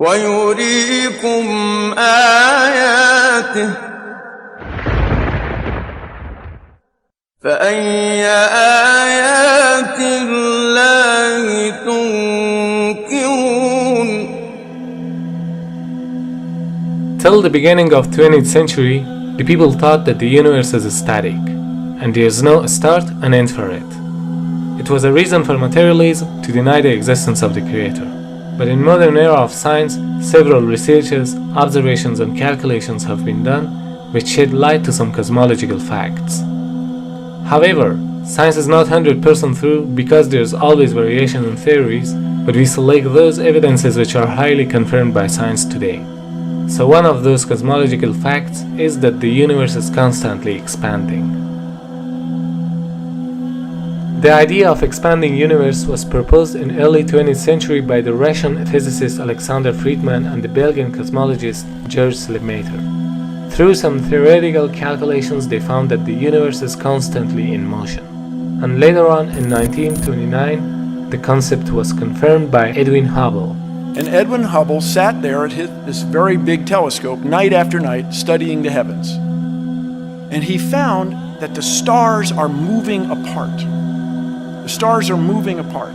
ويريكم آياته فأي آيات الله تنكرون. Till the beginning of 20th century, the people thought that the universe is static, and there is no start and end for it. It was a reason for materialism to deny the existence of the Creator. But in modern era of science, several researches, observations and calculations have been done which shed light to some cosmological facts. However, science is not 100% true because there is always variation in theories, but we select those evidences which are highly confirmed by science today. So one of those cosmological facts is that the universe is constantly expanding. The idea of expanding universe was proposed in early 20th century by the Russian physicist Alexander Friedmann and the Belgian cosmologist George Lemaitre. Through some theoretical calculations, they found that the universe is constantly in motion. And later on, in 1929, the concept was confirmed by Edwin Hubble. And Edwin Hubble sat there at this very big telescope night after night studying the heavens. And he found that the stars are moving apart. The stars are moving apart.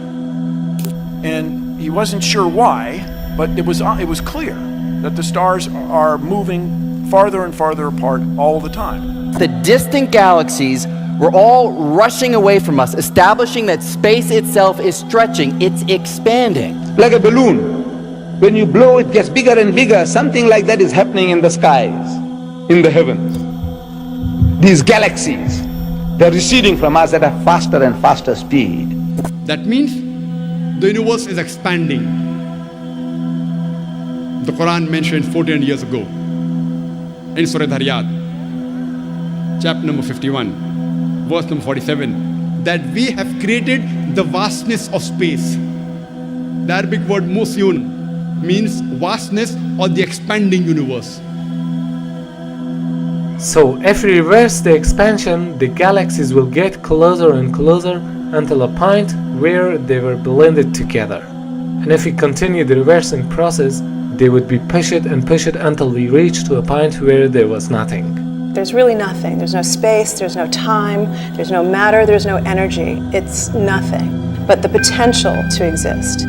And he wasn't sure why, but it was clear that the stars are moving farther and farther apart all the time. The distant galaxies were all rushing away from us, establishing that space itself is stretching, it's expanding. Like a balloon. When you blow, it gets bigger and bigger. Something like that is happening in the skies, in the heavens. These galaxies, they're receding from us at a faster and faster speed. That means the universe is expanding. The Quran mentioned 14 years ago in Surah Dhariyat, chapter number 51, verse number 47, that we have created the vastness of space. The Arabic word musyun means vastness or the expanding universe. So if we reverse the expansion, the galaxies will get closer and closer until a point where they were blended together. And if we continue the reversing process, they would be pushed and pushed until we reach to a point where there was nothing. There's really nothing. There's no space, there's no time, there's no matter, there's no energy. It's nothing but the potential to exist.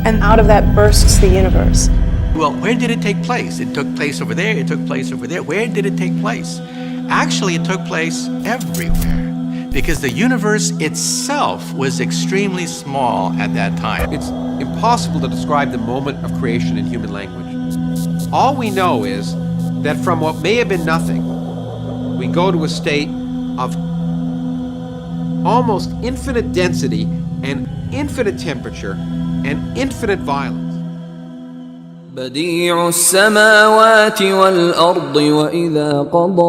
And out of that bursts the universe. Well, where did it take place? It took place over there, it took place over there. Where did it take place? Actually, it took place everywhere, because the universe itself was extremely small at that time. It's impossible to describe the moment of creation in human language. All we know is that from what may have been nothing, we go to a state of almost infinite density and infinite temperature and infinite violence. بديع السماوات والأرض وإذا قضى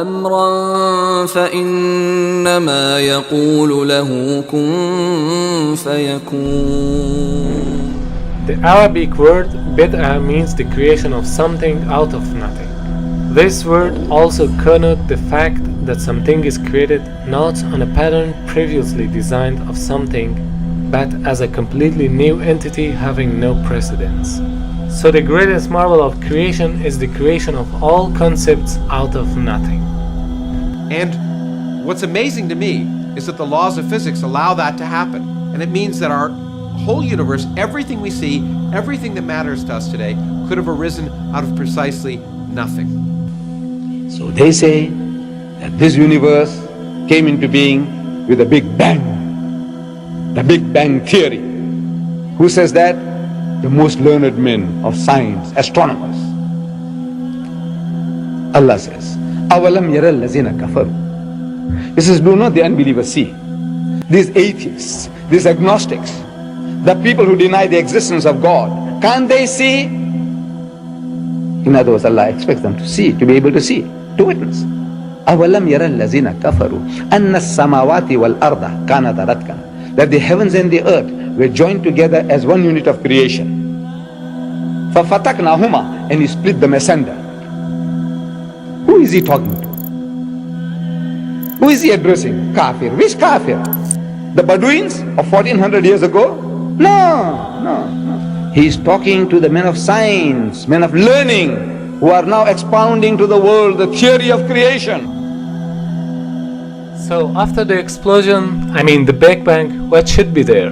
أمرا فإنما يقول له كن فيكون. The Arabic word bid'ah means the creation of something out of nothing. This word also connotes the fact that something is created not on a pattern previously designed of something, but as a completely new entity having no precedence. So the greatest marvel of creation is the creation of all concepts out of nothing. And what's amazing to me is that the laws of physics allow that to happen. And it means that our whole universe, everything we see, everything that matters to us today, could have arisen out of precisely nothing. So they say that this universe came into being with a big bang. The Big Bang Theory. Who says that? The most learned men of science, astronomers. Allah says, أَوَلَمْ يَرَ الَّذِينَ كَفَرُوا. He says, do not the unbelievers see? These atheists, these agnostics, the people who deny the existence of God, can't they see? In other words, Allah expects them to see, to be able to see, to witness. أَوَلَمْ يَرَ الَّذِينَ كَفَرُوا أَنَّ السَّمَاوَاتِ وَالْأَرْضَ كَانَتَ رَتْقًا. That the heavens and the earth were joined together as one unit of creation. فَفَتَقْنَاهُمَا. And he split them asunder. Who is he talking to? Who is he addressing? Kafir. Which kafir? The Bedouins of 1400 years ago? No. He's talking to the men of science, men of learning, who are now expounding to the world the theory of creation. So after the explosion, the Big Bang, what should be there?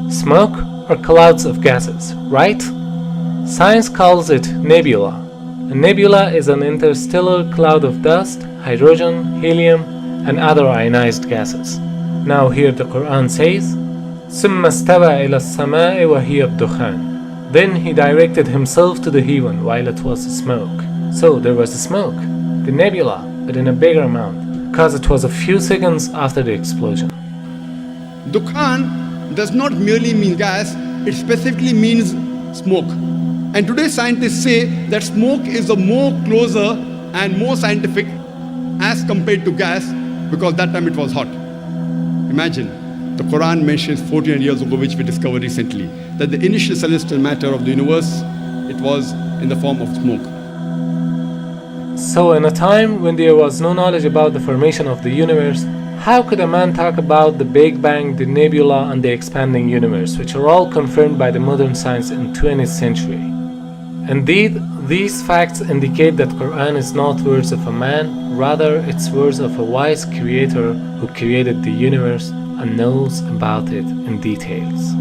Smoke or clouds of gases, right? Science calls it nebula. A nebula is an interstellar cloud of dust, hydrogen, helium, and other ionized gases. Now here the Quran says, ثم استوى إلى السماء وهي الدخان. Then he directed himself to the heaven while it was smoke. So there was smoke, the nebula, but in a bigger amount, because it was a few seconds after the explosion. Dukhan does not merely mean gas, it specifically means smoke. And today scientists say that smoke is a more closer and more scientific as compared to gas, because that time it was hot. Imagine, the Quran mentions 1400 years ago, which we discovered recently, that the initial celestial matter of the universe, it was in the form of smoke. So in a time when there was no knowledge about the formation of the universe, how could a man talk about the Big Bang, the nebula, and the expanding universe, which are all confirmed by the modern science in 20th century? Indeed, these facts indicate that Quran is not words of a man, rather it's words of a wise creator who created the universe and knows about it in details.